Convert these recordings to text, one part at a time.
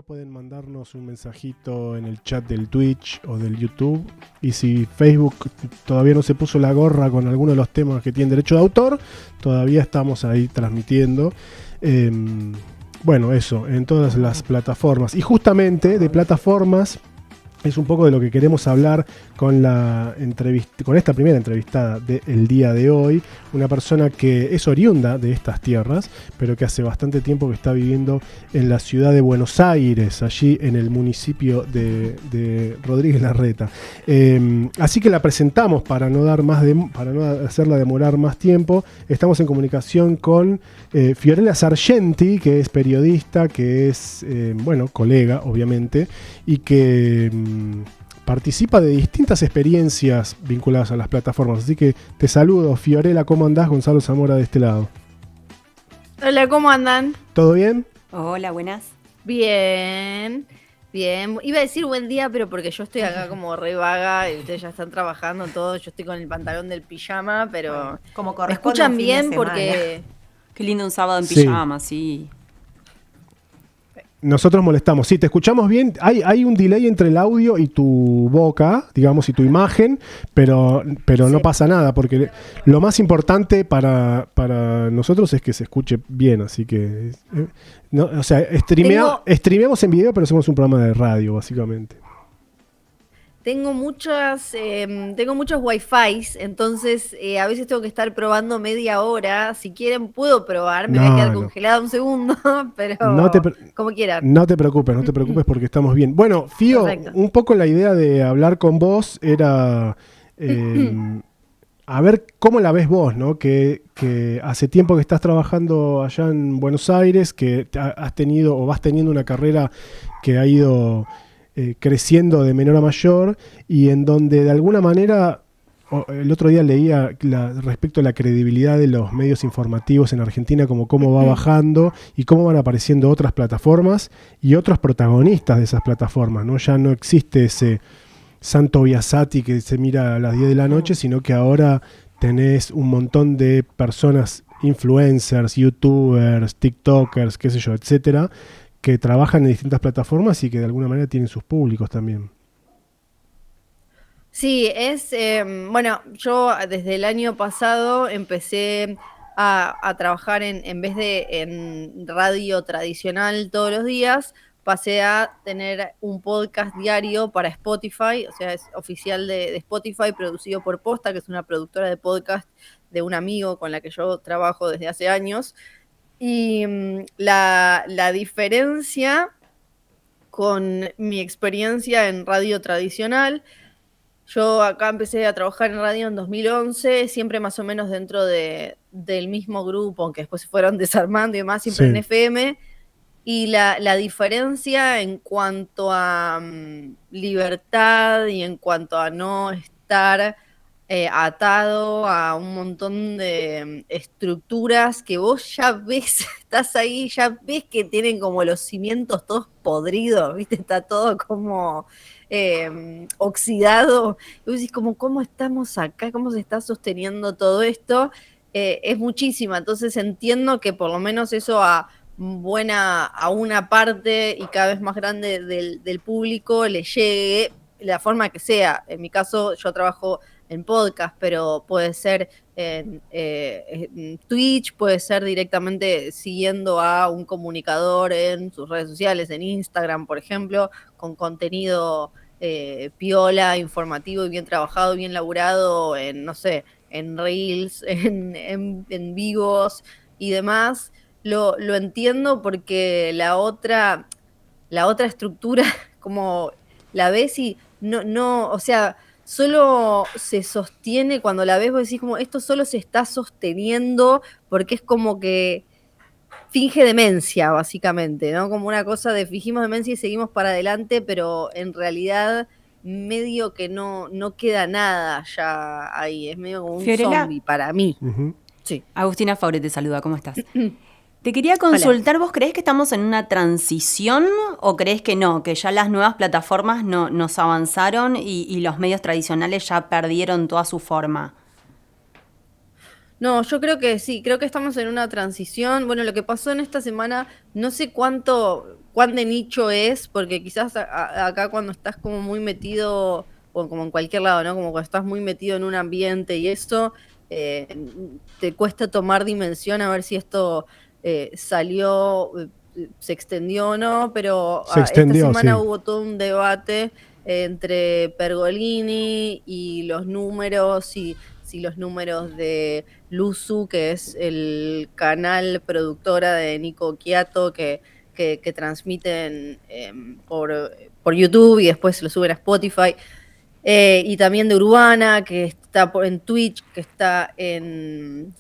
Pueden mandarnos un mensajito en el chat del Twitch o del YouTube. Y si Facebook todavía no se puso la gorra con alguno de los temas que tienen derecho de autor, todavía estamos ahí transmitiendo. Bueno, eso, en todas las plataformas. Y justamente de plataformas es un poco de lo que queremos hablar con esta primera entrevistada del día de hoy. Una persona que es oriunda de estas tierras, pero que hace bastante tiempo que está viviendo en la ciudad de Buenos Aires, allí en el municipio de Rodríguez Larreta. Así que la presentamos para no hacerla demorar más tiempo. Estamos en comunicación con Fiorella Sargenti, que es periodista, que es, colega, obviamente, y que participa de distintas experiencias vinculadas a las plataformas. Así que te saludo, Fiorella, ¿cómo andás? Gonzalo Zamora de este lado. Hola, ¿cómo andan? ¿Todo bien? Hola, buenas. Bien. Iba a decir buen día, pero porque yo estoy acá como re vaga y ustedes ya están trabajando todo. Yo estoy con el pantalón del pijama, pero como me escuchan bien porque... Qué lindo un sábado en pijama, sí. Nosotros molestamos. Sí, te escuchamos bien. Hay un delay entre el audio y tu boca, digamos, y tu imagen, pero sí. No pasa nada, porque lo más importante para nosotros es que se escuche bien, así que... streameamos en video, pero hacemos un programa de radio, básicamente. Tengo muchos Wi-Fi, entonces a veces tengo que estar probando media hora. Si quieren puedo probar, me voy a quedar congelada un segundo, pero como quieran. No te preocupes porque estamos bien. Bueno, Fío, perfecto. Un poco la idea de hablar con vos era a ver cómo la ves vos, ¿no? Que hace tiempo que estás trabajando allá en Buenos Aires, que has tenido o vas teniendo una carrera que ha ido... creciendo de menor a mayor, y en donde de alguna manera, el otro día leía respecto a la credibilidad de los medios informativos en Argentina, como cómo va bajando y cómo van apareciendo otras plataformas y otros protagonistas de esas plataformas, ¿no? Ya no existe ese Santo Biasati que se mira a las 10 de la noche, sino que ahora tenés un montón de personas, influencers, youtubers, tiktokers, qué sé yo, etcétera, que trabajan en distintas plataformas y que de alguna manera tienen sus públicos también. Sí, yo desde el año pasado empecé a trabajar en vez de en radio tradicional todos los días, pasé a tener un podcast diario para Spotify, o sea, es oficial de Spotify, producido por Posta, que es una productora de podcast de un amigo con la que yo trabajo desde hace años. Y la diferencia con mi experiencia en radio tradicional, yo acá empecé a trabajar en radio en 2011, siempre más o menos dentro del mismo grupo, aunque después se fueron desarmando y demás, siempre sí. En FM, y la diferencia en cuanto a libertad y en cuanto a no estar... atado a un montón de estructuras que vos ya ves, estás ahí, ya ves que tienen como los cimientos todos podridos, ¿viste? Está todo como oxidado. Y vos decís, ¿cómo estamos acá? ¿Cómo se está sosteniendo todo esto? Es muchísima. Entonces entiendo que por lo menos eso a una parte y cada vez más grande del público le llegue de la forma que sea. En mi caso, yo trabajo en podcast, pero puede ser en Twitch, puede ser directamente siguiendo a un comunicador en sus redes sociales, en Instagram, por ejemplo, con contenido piola, informativo y bien trabajado, bien laburado, en, no sé, en Reels, en vivos y demás. Lo entiendo porque la otra estructura, como la ves y no, o sea, solo se sostiene cuando la ves, vos decís como esto solo se está sosteniendo porque es como que finge demencia, básicamente, ¿no? Como una cosa de fingimos demencia y seguimos para adelante, pero en realidad medio que no queda nada ya ahí, es medio como un zombie para mí. Uh-huh. Sí. Agustina Faure te saluda, ¿cómo estás? Te quería consultar, hola. ¿Vos creés que estamos en una transición o creés que no, que ya las nuevas plataformas nos avanzaron y los medios tradicionales ya perdieron toda su forma? No, yo creo que sí, creo que estamos en una transición. Bueno, lo que pasó en esta semana, no sé cuán de nicho es, porque quizás acá cuando estás como muy metido, o como en cualquier lado, ¿no? Como cuando estás muy metido en un ambiente y eso, eh, te cuesta tomar dimensión a ver si esto salió, se extendió o no, pero Se esta extendió, semana sí. hubo todo un debate entre Pergolini y los números, y si los números de Luzu, que es el canal productora de Nico Quiato, que transmiten por YouTube y después lo suben a Spotify. Y también de Urbana, que está en Twitch, que está en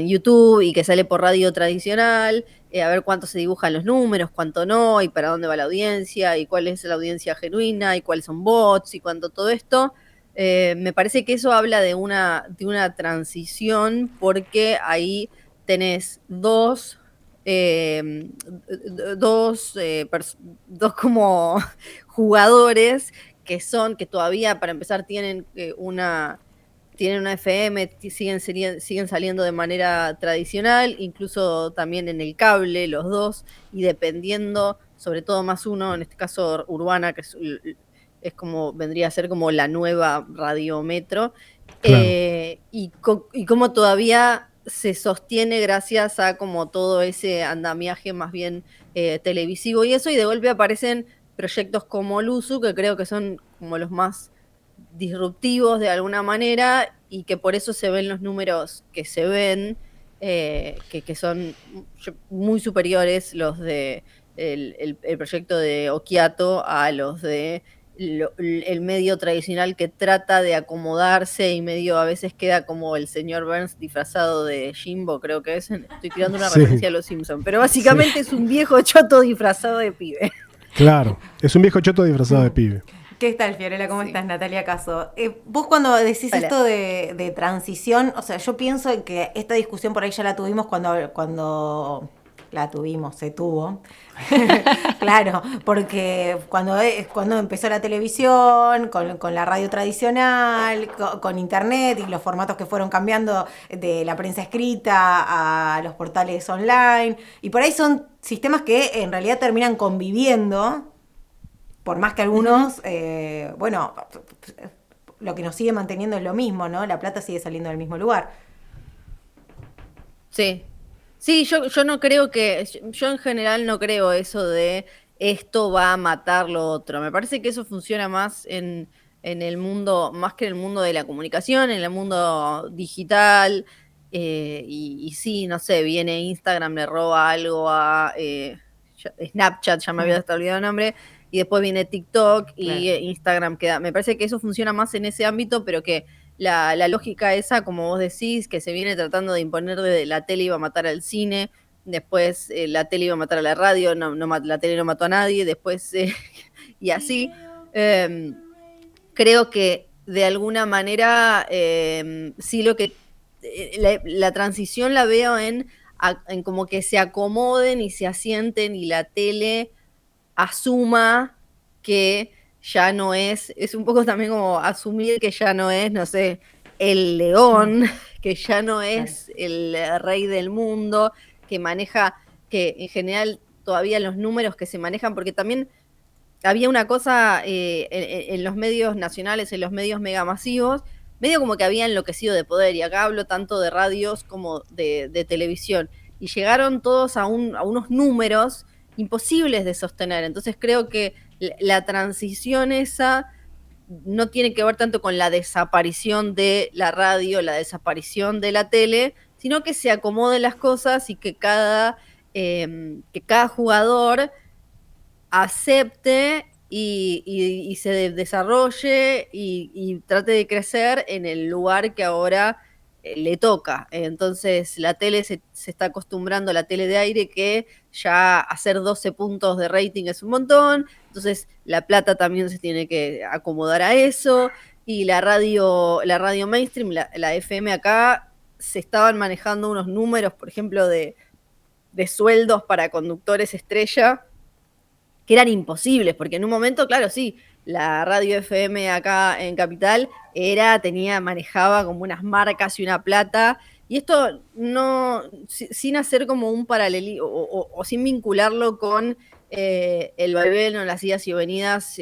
YouTube y que sale por radio tradicional. A ver cuánto se dibujan los números, cuánto no, y para dónde va la audiencia, y cuál es la audiencia genuina, y cuáles son bots, y cuánto todo esto. Me parece que eso habla de una transición, porque ahí tenés eh, dos como jugadores que todavía, para empezar, tienen una FM, siguen saliendo de manera tradicional, incluso también en el cable, los dos, y dependiendo, sobre todo más uno, en este caso Urbana, que es como, vendría a ser como la nueva Radiometro, Claro. y cómo todavía se sostiene gracias a como todo ese andamiaje más bien televisivo y eso, y de golpe aparecen proyectos como Luzu, que creo que son como los más disruptivos de alguna manera, y que por eso se ven los números que se ven, que son muy superiores los de el proyecto de Occhiato a los de el medio tradicional, que trata de acomodarse y medio a veces queda como el señor Burns disfrazado de Jimbo, creo que es. Estoy tirando una Sí, referencia a Los Simpsons, pero sí, básicamente es un viejo choto disfrazado de pibe. claro. Es un viejo choto disfrazado de pibe. ¿Qué tal, Fiorella? ¿Cómo Sí. estás? Natalia Caso. Vos cuando decís Hola. esto de transición, o sea, yo pienso en que esta discusión por ahí ya la tuvimos cuando la tuvimos, se tuvo. Claro, porque cuando empezó la televisión, con la radio tradicional, con internet y los formatos que fueron cambiando de la prensa escrita a los portales online, y por ahí son sistemas que en realidad terminan conviviendo, por más que algunos, bueno, lo que nos sigue manteniendo es lo mismo, ¿no? La plata sigue saliendo del mismo lugar. Sí. Sí, yo no creo yo en general no creo eso de esto va a matar lo otro. Me parece que eso funciona más en el mundo, más que en el mundo de la comunicación, en el mundo digital. Y sí, no sé, viene Instagram, le roba algo a Snapchat, ya me había hasta olvidado el nombre, y después viene TikTok y Claro. Instagram queda. Me parece que eso funciona más en ese ámbito, pero que la lógica esa, como vos decís, que se viene tratando de imponer de la tele iba a matar al cine, después la tele iba a matar a la radio, la tele no mató a nadie, después y así. Eh, Creo que de alguna manera sí, la transición la veo en como que se acomoden y se asienten, y la tele asuma que ya no es un poco también como asumir que ya no es, no sé, el león, que ya no es el rey del mundo, que maneja, que en general todavía los números que se manejan, porque también había una cosa en los medios nacionales, en los medios megamasivos, medio como que había enloquecido de poder, y acá hablo tanto de radios como de televisión, y llegaron todos a unos números imposibles de sostener. Entonces creo que la transición esa no tiene que ver tanto con la desaparición de la radio, la desaparición de la tele, sino que se acomoden las cosas, y que cada jugador acepte y se desarrolle y trate de crecer en el lugar que ahora le toca. Entonces la tele se está acostumbrando, la tele de aire, que ya hacer 12 puntos de rating es un montón, entonces la plata también se tiene que acomodar a eso, y la radio mainstream, la FM acá, se estaban manejando unos números, por ejemplo, de sueldos para conductores estrella, que eran imposibles, porque en un momento, claro, sí, la radio FM acá en Capital manejaba como unas marcas y una plata, y esto no, sin hacer como un paralelismo o sin vincularlo con el vaivén o las idas y venidas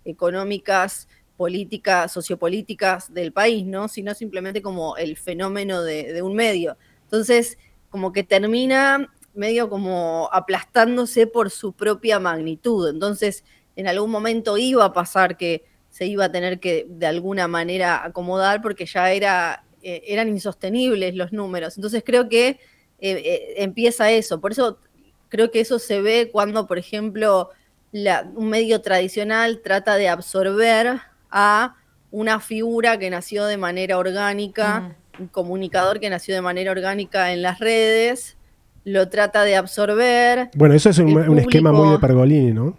económicas, políticas, sociopolíticas del país, ¿no? Sino simplemente como el fenómeno de un medio. Entonces, como que termina medio como aplastándose por su propia magnitud. Entonces, en algún momento iba a pasar que se iba a tener que de alguna manera acomodar porque ya eran insostenibles los números. Entonces creo que empieza eso. Por eso creo que eso se ve cuando, por ejemplo, un medio tradicional trata de absorber a una figura que nació de manera orgánica, un comunicador que nació de manera orgánica en las redes, lo trata de absorber. Bueno, eso es un esquema muy de Pergolini, ¿no?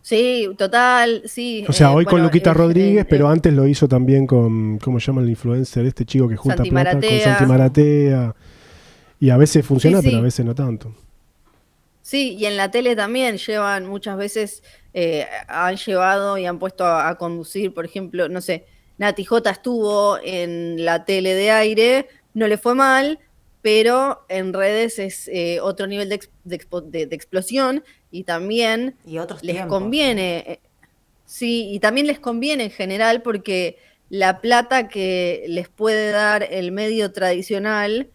Sí, total, sí. O sea, hoy con Luquita Rodríguez, pero antes lo hizo también con, ¿cómo se llama el influencer? Este chico que junta plata con Santi Maratea. Y a veces funciona, pero a veces no tanto. Sí, y en la tele también llevan muchas veces, han llevado y han puesto a conducir, por ejemplo, no sé, Nati J estuvo en la tele de aire, no le fue mal, pero en redes es otro nivel de explosión y también les conviene, sí, y también les conviene en general porque la plata que les puede dar el medio tradicional,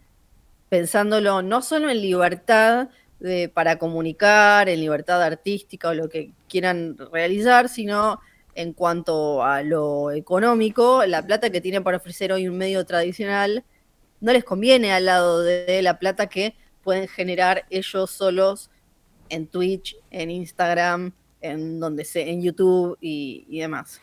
pensándolo no solo en libertad para comunicar, en libertad artística o lo que quieran realizar, sino en cuanto a lo económico, la plata que tiene para ofrecer hoy un medio tradicional no les conviene al lado de la plata que pueden generar ellos solos en Twitch, en Instagram, en YouTube y demás.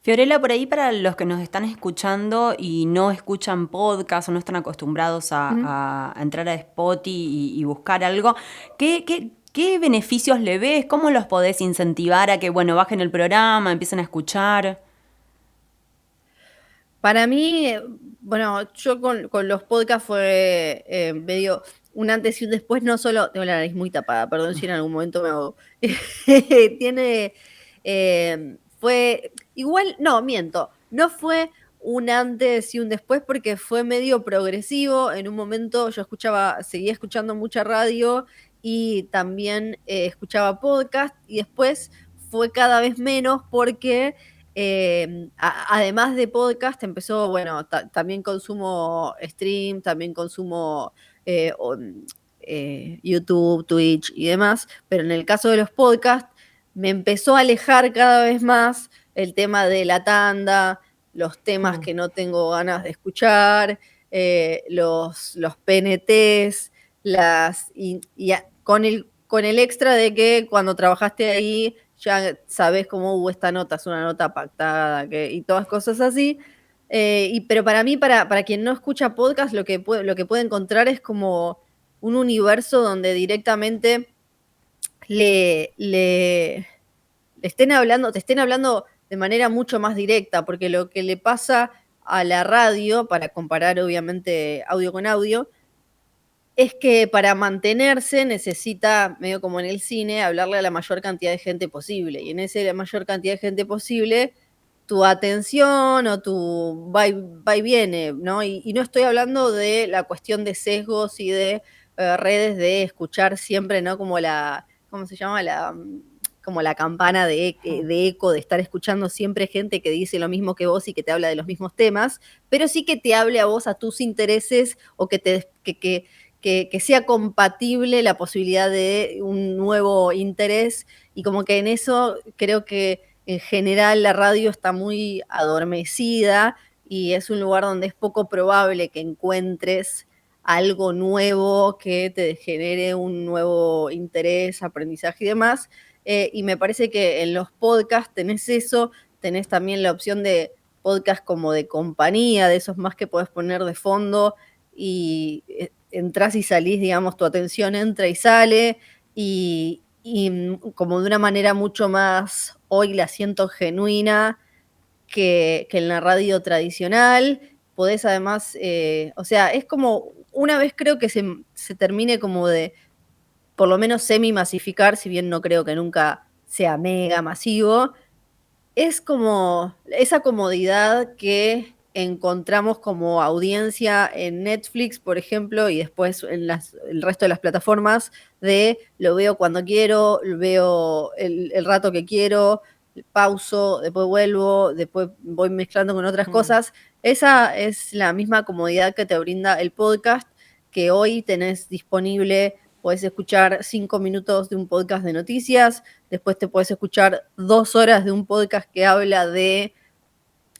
Fiorella, por ahí para los que nos están escuchando y no escuchan podcast o no están acostumbrados a entrar a Spotify y buscar algo, ¿qué beneficios le ves? ¿Cómo los podés incentivar a que, bueno, bajen el programa, empiecen a escuchar? Para mí, bueno, yo con los podcasts fue medio un antes y un después, no solo, tengo la nariz muy tapada, perdón si en algún momento me hago. Fue, igual, no, miento, no fue un antes y un después porque fue medio progresivo. En un momento yo seguía escuchando mucha radio y también escuchaba podcast y después fue cada vez menos porque además de podcast empezó, bueno, también consumo stream, también consumo YouTube, Twitch y demás, pero en el caso de los podcasts me empezó a alejar cada vez más el tema de la tanda, los temas que no tengo ganas de escuchar, los PNTs, con el extra de que cuando trabajaste ahí ya sabes cómo esta nota es una nota pactada y todas cosas así. Pero para mí, para quien no escucha podcast, lo que puede encontrar es como un universo donde directamente te estén hablando de manera mucho más directa, porque lo que le pasa a la radio, para comparar obviamente audio con audio, es que para mantenerse necesita, medio como en el cine, hablarle a la mayor cantidad de gente posible. Y en la mayor cantidad de gente posible, tu atención o tu va y viene, ¿no? Y no estoy hablando de la cuestión de sesgos y de redes de escuchar siempre, ¿no? Como ¿cómo se llama? Como la campana de eco, de estar escuchando siempre gente que dice lo mismo que vos y que te habla de los mismos temas, pero sí que te hable a vos, a tus intereses, o que sea compatible la posibilidad de un nuevo interés, y como que en eso creo que en general la radio está muy adormecida y es un lugar donde es poco probable que encuentres algo nuevo que te genere un nuevo interés, aprendizaje y demás. Y me parece que en los podcasts tenés eso, tenés también la opción de podcast como de compañía, de esos más que podés poner de fondo y entras y salís, digamos, tu atención entra y sale, y como de una manera mucho más, hoy la siento genuina que en la radio tradicional. Podés además, o sea, es como, una vez creo que se termine como de por lo menos semi-masificar, si bien no creo que nunca sea mega masivo, es como esa comodidad que encontramos como audiencia en Netflix, por ejemplo, y después en el resto de las plataformas, de lo veo cuando quiero, lo veo el rato que quiero, pauso, después vuelvo, después voy mezclando con otras cosas. Esa es la misma comodidad que te brinda el podcast, que hoy tenés disponible. Podés escuchar 5 minutos de un podcast de noticias, después te podés escuchar 2 horas de un podcast que habla de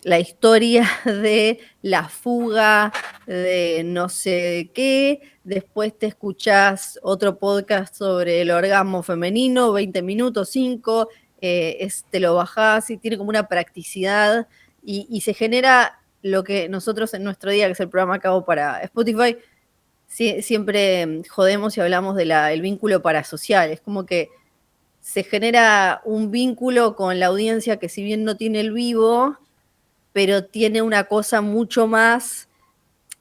la historia de la fuga de no sé qué, después te escuchás otro podcast sobre el orgasmo femenino, 20 minutos, 5, te lo bajás y tiene como una practicidad y se genera lo que nosotros en Nuestro Día, que es el programa que hago para Spotify, siempre jodemos y hablamos del vínculo parasocial. Es como que se genera un vínculo con la audiencia que si bien no tiene el vivo, pero tiene una cosa mucho más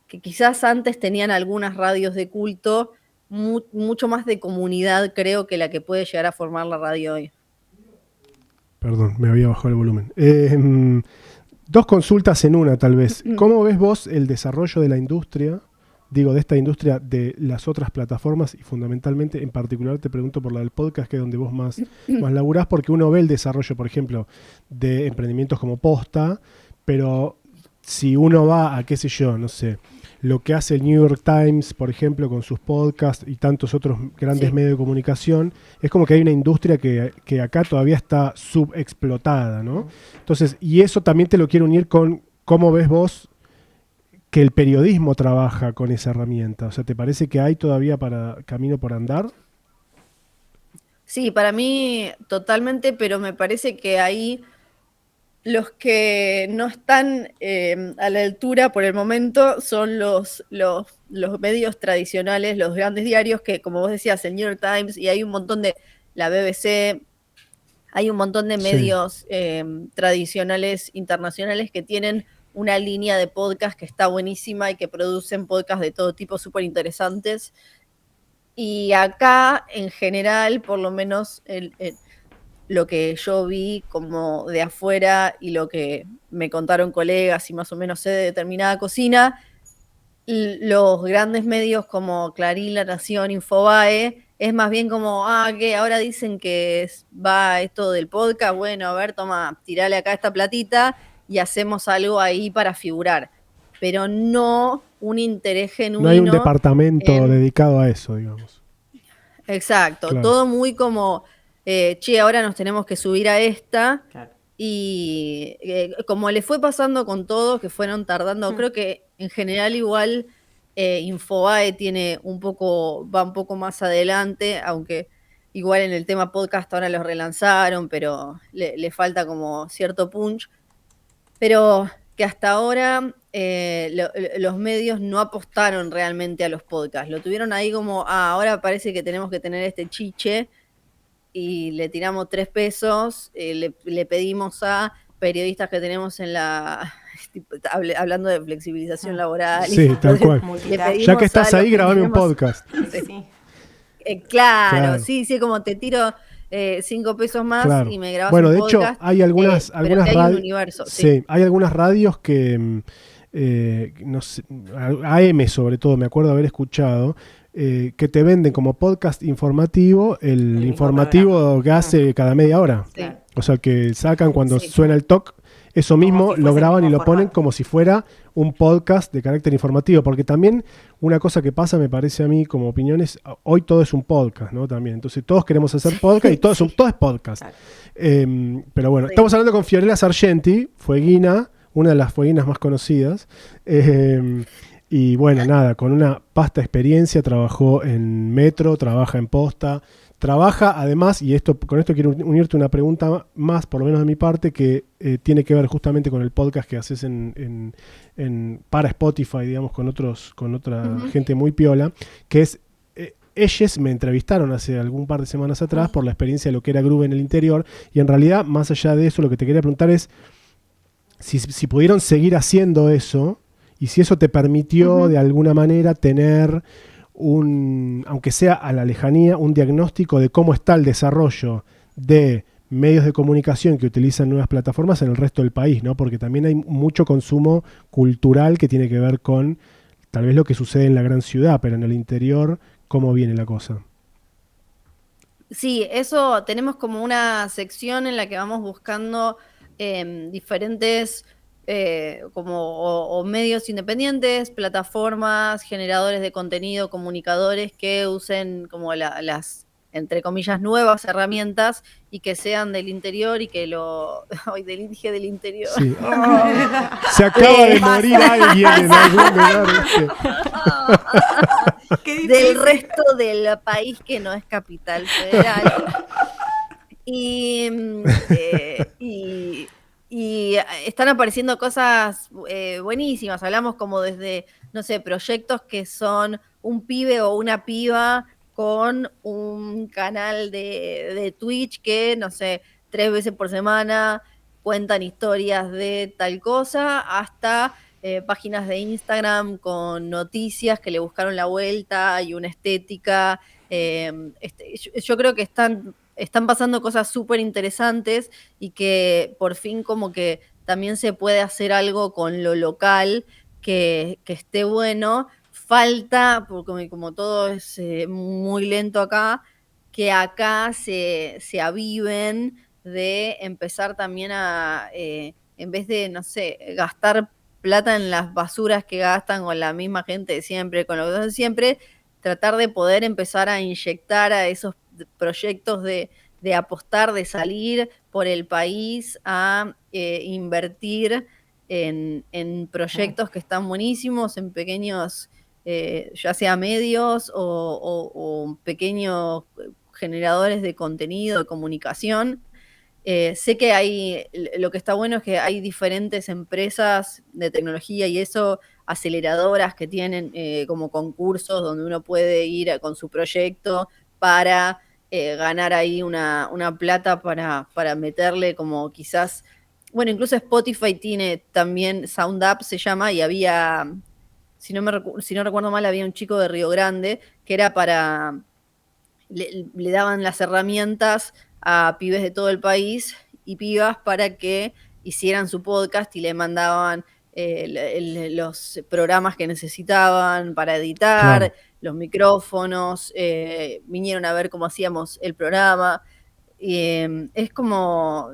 que quizás antes tenían algunas radios de culto, mucho más de comunidad, creo, que la que puede llegar a formar la radio hoy. Perdón, me había bajado el volumen. 2 consultas en una, tal vez. ¿Cómo ves vos el desarrollo de la industria? Digo, de esta industria de las otras plataformas y fundamentalmente, en particular, te pregunto por la del podcast, que es donde vos más laburás, porque uno ve el desarrollo, por ejemplo, de emprendimientos como Posta, pero si uno va a, qué sé yo, no sé, lo que hace el New York Times, por ejemplo, con sus podcasts y tantos otros grandes medios de comunicación, es como que hay una industria que acá todavía está subexplotada, ¿no? Entonces, y eso también te lo quiero unir con cómo ves vos que el periodismo trabaja con esa herramienta. O sea, ¿te parece que hay todavía camino por andar? Sí, para mí totalmente, pero me parece que ahí los que no están a la altura por el momento son los medios tradicionales, los grandes diarios que, como vos decías, el New York Times, y hay un montón de la BBC, hay un montón de medios tradicionales internacionales que tienen una línea de podcast que está buenísima y que producen podcasts de todo tipo súper interesantes. Y acá, en general, por lo menos lo que yo vi como de afuera y lo que me contaron colegas y más o menos sé de determinada cocina, los grandes medios como Clarín, La Nación, Infobae, es más bien como, que ahora dicen que va esto del podcast, bueno, a ver, toma, tirale acá esta platita y hacemos algo ahí para figurar. Pero no un interés genuino. No hay un departamento dedicado a eso, digamos. Exacto, claro. Todo muy como, ahora nos tenemos que subir a esta. Claro. Y como le fue pasando con todos, que fueron tardando, creo que en general igual Infobae va un poco más adelante, aunque igual en el tema podcast ahora los relanzaron, pero le falta como cierto punch. Pero que hasta ahora los medios no apostaron realmente a los podcasts. Lo tuvieron ahí como, ahora parece que tenemos que tener este chiche y le tiramos 3 pesos, le pedimos a periodistas que tenemos en hablando de flexibilización laboral. Sí, tal cual. Ya que estás ahí, grabame un podcast. Sí. Claro, sí, como te tiro 5 pesos más, claro. Y me grabas un podcast. Bueno, de hecho, hay algunas radios. Sí, hay algunas radios que, no sé, AM sobre todo, me acuerdo haber escuchado, que te venden como podcast informativo el informativo que hace cada media hora. Sí. O sea, que sacan cuando suena el talk, eso mismo si lo graban y lo ponen como si fuera un podcast de carácter informativo. Porque también una cosa que pasa, me parece a mí, como opinión, es hoy todo es un podcast, ¿no? También. Entonces todos queremos hacer podcast y todo es podcast. Claro. Pero bueno, estamos hablando con Fiorella Sargenti, fueguina, una de las fueguinas más conocidas. Y bueno, nada, con una vasta experiencia, trabajó en Metro, trabaja en Posta, trabaja además, y con esto quiero unirte una pregunta más, por lo menos de mi parte, que tiene que ver justamente con el podcast que haces para Spotify, digamos, con otra gente muy piola, que es, ellos me entrevistaron hace algún par de semanas atrás por la experiencia de lo que era Groove en el interior, y en realidad, más allá de eso, lo que te quería preguntar es si pudieron seguir haciendo eso, y si eso te permitió de alguna manera tener aunque sea a la lejanía, un diagnóstico de cómo está el desarrollo de medios de comunicación que utilizan nuevas plataformas en el resto del país, ¿no? Porque también hay mucho consumo cultural que tiene que ver con tal vez lo que sucede en la gran ciudad, pero en el interior, ¿cómo viene la cosa? Sí, eso tenemos como una sección en la que vamos buscando diferentes o medios independientes, plataformas, generadores de contenido, comunicadores que usen como las, entre comillas, nuevas herramientas y que sean del interior y que lo... Ay, dije del interior. Sí. Se acaba de morir alguien en algún lugar. Del resto del país que no es capital federal. Y están apareciendo cosas buenísimas. Hablamos como desde, no sé, proyectos que son un pibe o una piba con un canal de Twitch que, no sé, 3 veces por semana cuentan historias de tal cosa, hasta páginas de Instagram con noticias que le buscaron la vuelta y una estética. Yo creo que están pasando cosas súper interesantes y que por fin como que también se puede hacer algo con lo local que esté bueno. Falta, porque como todo es muy lento acá, que acá se aviven de empezar también a, en vez de, no sé, gastar plata en las basuras que gastan con la misma gente de siempre, con lo que hacen siempre, tratar de poder empezar a inyectar a esos proyectos de apostar, de salir por el país a invertir en proyectos que están buenísimos, en pequeños, ya sea medios o pequeños generadores de contenido, de comunicación. Sé que lo que está bueno es que hay diferentes empresas de tecnología y eso, aceleradoras que tienen como concursos donde uno puede ir con su proyecto para ganar ahí una plata para meterle como quizás, bueno, incluso Spotify tiene también SoundUp se llama, y había, si no recuerdo mal, había un chico de Río Grande que era le daban las herramientas a pibes de todo el país y pibas para que hicieran su podcast y le mandaban los programas que necesitaban para editar, Claro. los micrófonos, vinieron a ver cómo hacíamos el programa. Es como,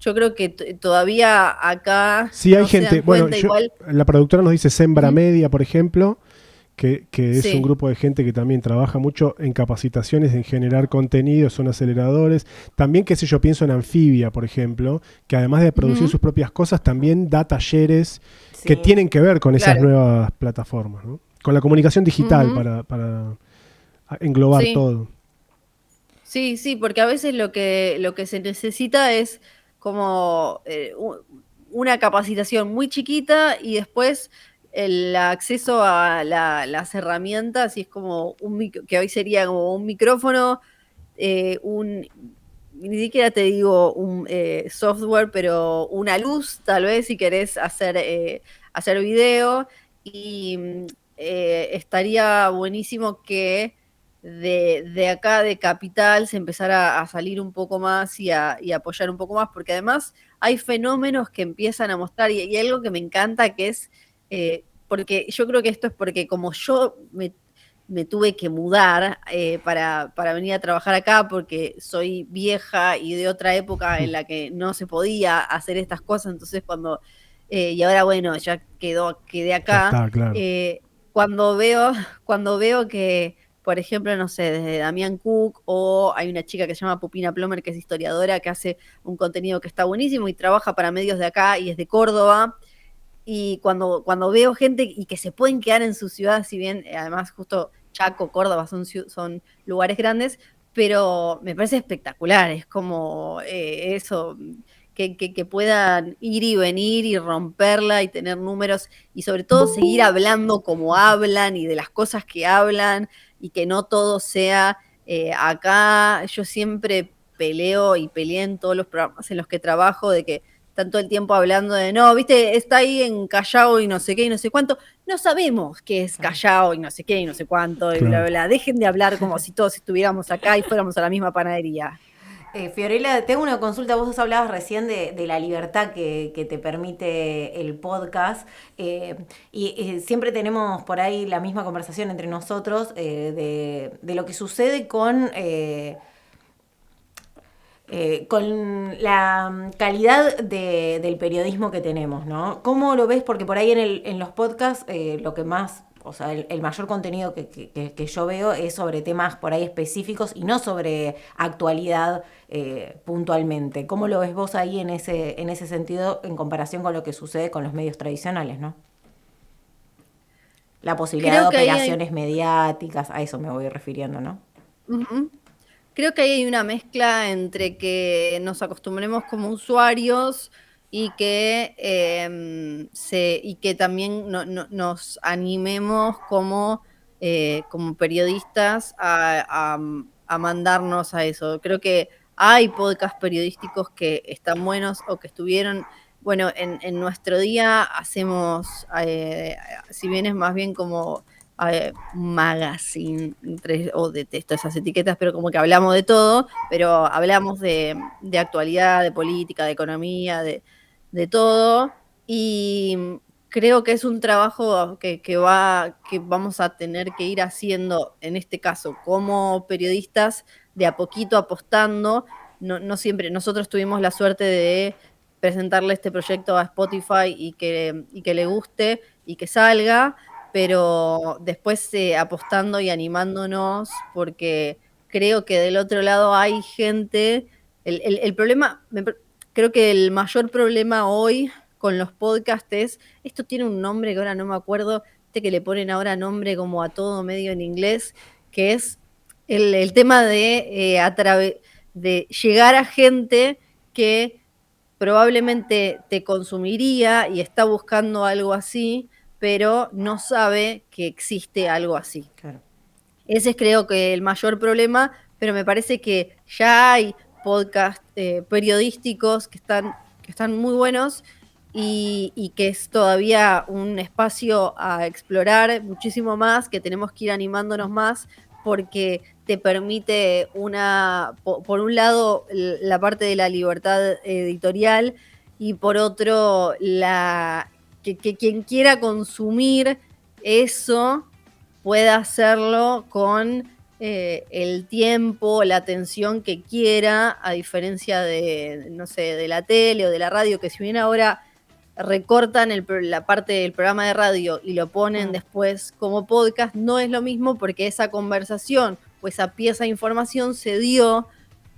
yo creo que todavía acá Sí, hay no se gente, dan bueno, cuenta igual. la productora nos dice Sembra Ujú. Media, por ejemplo, que es un Sí. grupo de gente que también trabaja mucho en capacitaciones, en generar contenido, son aceleradores. También, qué sé yo, pienso en Anfibia, por ejemplo, que además de producir Ujú. sus propias cosas, también da talleres que Sí. tienen que ver con esas Claro. nuevas plataformas, ¿no? Con la comunicación digital Ujú. para englobar Sí. todo. Sí, sí, porque a veces lo que se necesita es como una capacitación muy chiquita y después el acceso a las herramientas, y es como que hoy sería como un micrófono, ni siquiera te digo un software, pero una luz, tal vez, si querés hacer video, y estaría buenísimo que de acá, de Capital, se empezara a salir un poco más y apoyar un poco más, porque además hay fenómenos que empiezan a mostrar, y algo que me encanta que es, porque yo creo que esto es porque como yo me tuve que mudar para venir a trabajar acá porque soy vieja y de otra época en la que no se podía hacer estas cosas, entonces y ahora bueno, ya quedé Ya acá, está, claro. cuando veo que, por ejemplo, no sé, desde Damián Cook, o hay una chica que se llama Pupina Plomer, que es historiadora, que hace un contenido que está buenísimo y trabaja para medios de acá y es de Córdoba. Y cuando veo gente y que se pueden quedar en su ciudad, si bien además justo Chaco, Córdoba son lugares grandes, pero me parece espectacular, es como eso, que puedan ir y venir y romperla y tener números y sobre todo seguir hablando como hablan y de las cosas que hablan y que no todo sea acá. Yo siempre peleo y peleé en todos los programas en los que trabajo de que están todo el tiempo hablando de, no, viste, está ahí en Callao y no sé qué y no sé cuánto. No sabemos qué es Callao y no sé qué y no sé cuánto y bla, bla, bla. Dejen de hablar como si todos estuviéramos acá y fuéramos a la misma panadería. Fiorella, tengo una consulta. Vos hablabas recién de la libertad que te permite el podcast y siempre tenemos por ahí la misma conversación entre nosotros de lo que sucede con la calidad del periodismo que tenemos, ¿no? ¿Cómo lo ves? Porque por ahí en los podcasts lo que más... O sea, el mayor contenido que yo veo es sobre temas por ahí específicos y no sobre actualidad puntualmente. ¿Cómo lo ves vos ahí en ese sentido en comparación con lo que sucede con los medios tradicionales, ¿no? La posibilidad de operaciones mediáticas, a eso me voy refiriendo, ¿no? Uh-huh. Creo que ahí hay una mezcla entre que nos acostumbremos como usuarios y que también nos animemos como periodistas a mandarnos a eso. Creo que hay podcasts periodísticos que están buenos o que estuvieron. Bueno, en nuestro día hacemos, si bien es más bien como magazine, o detesto esas etiquetas, pero como que hablamos de todo, pero hablamos de actualidad, de política, de economía, de todo, y creo que es un trabajo que vamos a tener que ir haciendo, en este caso, como periodistas, de a poquito apostando. No siempre, nosotros tuvimos la suerte de presentarle este proyecto a Spotify y que le guste y que salga, pero después apostando y animándonos, porque creo que del otro lado hay gente, el problema, creo que el mayor problema hoy con los podcasts es, esto tiene un nombre que ahora no me acuerdo, que le ponen ahora nombre como a todo medio en inglés, que es el tema de llegar a gente que probablemente te consumiría y está buscando algo así, pero no sabe que existe algo así. Claro. Ese es, creo que, el mayor problema, pero me parece que ya hay podcasts periodísticos que están muy buenos y que es todavía un espacio a explorar muchísimo más, que tenemos que ir animándonos más, porque te permite por un lado la parte de la libertad editorial y por otro que quien quiera consumir eso pueda hacerlo con el tiempo, la atención que quiera, a diferencia de, no sé, de la tele o de la radio, que si bien ahora recortan la parte del programa de radio y lo ponen después como podcast, no es lo mismo, porque esa conversación o esa pieza de información se dio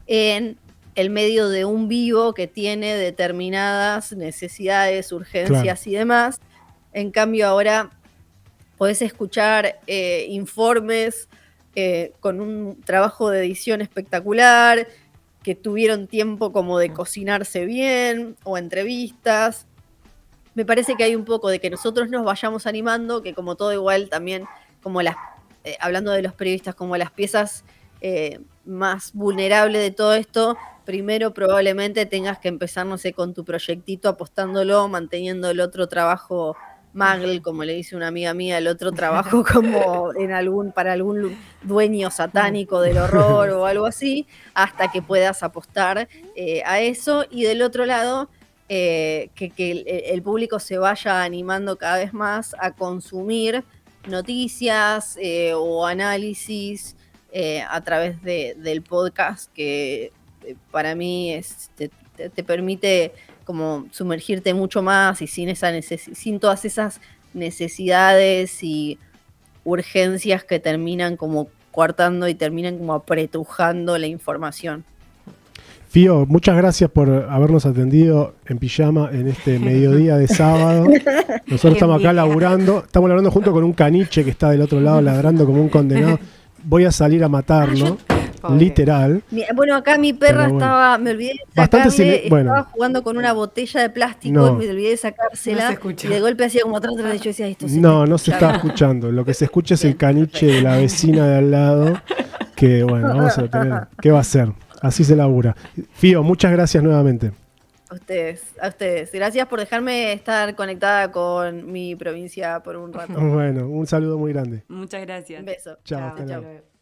en el medio de un vivo que tiene determinadas necesidades, urgencias y demás. En cambio ahora podés escuchar informes con un trabajo de edición espectacular, que tuvieron tiempo como de cocinarse bien, o entrevistas. Me parece que hay un poco de que nosotros nos vayamos animando, que como todo igual también, como hablando de los periodistas, como las piezas más vulnerables de todo esto, primero probablemente tengas que empezar, no sé, con tu proyectito, apostándolo, manteniendo el otro trabajo Magl, como le dice una amiga mía, el otro trabajo como para algún dueño satánico del horror o algo así, hasta que puedas apostar a eso. Y del otro lado, que el público se vaya animando cada vez más a consumir noticias o análisis a través del podcast, que para mí te permite como sumergirte mucho más y sin todas esas necesidades y urgencias que terminan como coartando y terminan como apretujando la información. Fío, muchas gracias por habernos atendido en pijama en este mediodía de sábado. Nosotros estamos acá laburando junto con un caniche que está del otro lado ladrando como un condenado. Voy a salir a matarlo. Literal. Bueno, acá mi perra estaba, me olvidé de sacarle, estaba jugando con una botella de plástico, me olvidé de sacársela, y de golpe hacía como atrás, yo decía, esto no se está escuchando. Lo que se escucha es el caniche de la vecina de al lado, que bueno, vamos a tener, ¿qué va a hacer? Así se labura. Fío, muchas gracias nuevamente. A ustedes. Gracias por dejarme estar conectada con mi provincia por un rato. Bueno, un saludo muy grande. Muchas gracias. Un beso. Chao, Chao, hasta chao. luego.